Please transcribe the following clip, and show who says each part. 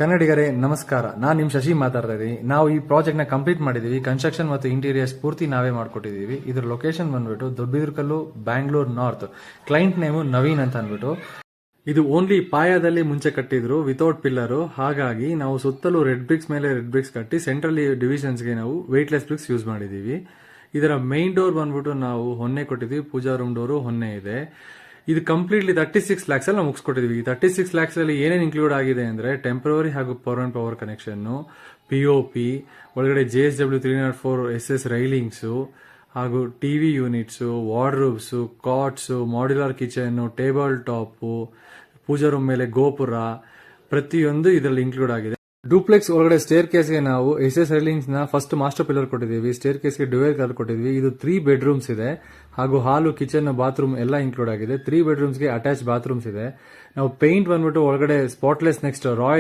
Speaker 1: ಕನ್ನಡಿಗರೇ ನಮಸ್ಕಾರ, ನಾನು ನಿಮ್ ಶಶಿ ಮಾತಾಡ್ತಾ ಇದ್ದೀನಿ. ನಾವು ಈ ಪ್ರಾಜೆಕ್ಟ್ ನ ಕಂಪ್ಲೀಟ್ ಮಾಡಿದೀವಿ. ಕನ್ಸ್ಟ್ರಕ್ಷನ್ ಮತ್ತು ಇಂಟೀರಿಯರ್ಸ್ ಪೂರ್ತಿ ನಾವೇ ಮಾಡ್ಕೊಟ್ಟಿದೀವಿ. ಇದ್ರ ಲೊಕೇಶನ್ ಬಂದ್ಬಿಟ್ಟು Doddabidarakallu, Bangalore north. Client name Naveen ಅಂತ ಅಂದ್ಬಿಟ್ಟು. ಇದು ಓನ್ಲಿ ಪಾಯದಲ್ಲಿ ಮುಂಚೆ ಕಟ್ಟಿದ್ರು ವಿತೌಟ್ ಪಿಲ್ಲರ್. ಹಾಗಾಗಿ ನಾವು ಸುತ್ತಲೂ ರೆಡ್ ಬ್ರಿಕ್ಸ್ ಮೇಲೆ ರೆಡ್ ಬ್ರಿಕ್ಸ್ ಕಟ್ಟಿ ಸೆಂಟ್ರಲ್ ಡಿವಿಷನ್ಸ್ಗೆ ನಾವು ವೆಯ್ಟ್ಲೆಸ್ ಬ್ರಿಕ್ಸ್ ಯೂಸ್ ಮಾಡಿದೀವಿ. ಇದರ ಮೈನ್ ಡೋರ್ ಬಂದ್ಬಿಟ್ಟು ನಾವು ಹೊನ್ನೆ ಕೊಟ್ಟಿದ್ವಿ. ಪೂಜಾ ರೂಮ್ ಡೋರು ಹೊನ್ನೆ ಇದೆ. ಇದು ಕಂಪ್ಲೀಟ್ಲಿ 36 lakhs ಅಲ್ಲಿ ನಾವು ಮುಗಿಸ್ಕೊಟ್ಟಿದ್ವಿ. 36 lakhs ಅಲ್ಲಿ ಏನೇನು ಇನ್ಕ್ಲೂಡ್ ಆಗಿದೆ ಅಂದ್ರೆ ಟೆಂಪರರಿ ಹಾಗೂ ಪವರ್ ಕನೆಕ್ಷನ್, POP, ಒಳಗಡೆ JSW 304 SS ರೈಲಿಂಗ್ಸ್ ಹಾಗೂ TV units, wardrobes, cots, modular kitchen, table top, puja room ಮೇಲೆ ಗೋಪುರ, ಪ್ರತಿಯೊಂದು ಇದರಲ್ಲಿ ಇನ್ಕ್ಲೂಡ್ ಆಗಿದೆ. ಡೂಪ್ಲೆಕ್ಸ್ ಒಳಗಡೆ ಸ್ಟೇರ್ ಕೇಸ್ಗೆ ನಾವು SS ರೈಲಿಂಗ್ಸ್ ನ ಫಸ್ಟ್ ಮಾಸ್ಟರ್ ಪಿಲ್ಲರ್ ಕೊಟ್ಟಿದ್ದೀವಿ. ಸ್ಟೇರ್ ಕೇಸ್ಗೆ ಡ್ಯುಯಲ್ ಕಲರ್ ಕೊಟ್ಟಿದ್ವಿ. ಇದು 3 bedrooms ಇದೆ ಹಾಗೂ ಹಾಲು, ಕಿಚನ್, ಬಾತ್ರೂಮ್ ಎಲ್ಲ ಇನ್ಕ್ಲೂಡ್ ಆಗಿದೆ. 3 bedrooms ಗೆ ಅಟ್ಯಾಚ್ ಬಾತ್ರೂಮ್ಸ್ ಇದೆ. ನಾವು ಪೇಂಟ್ ಬಂದ್ಬಿಟ್ಟು ಒಳಗಡೆ ಸ್ಪಾಟ್ಲೆಸ್ ನೆಕ್ಸ್ಟ್ ರಾಯಲ್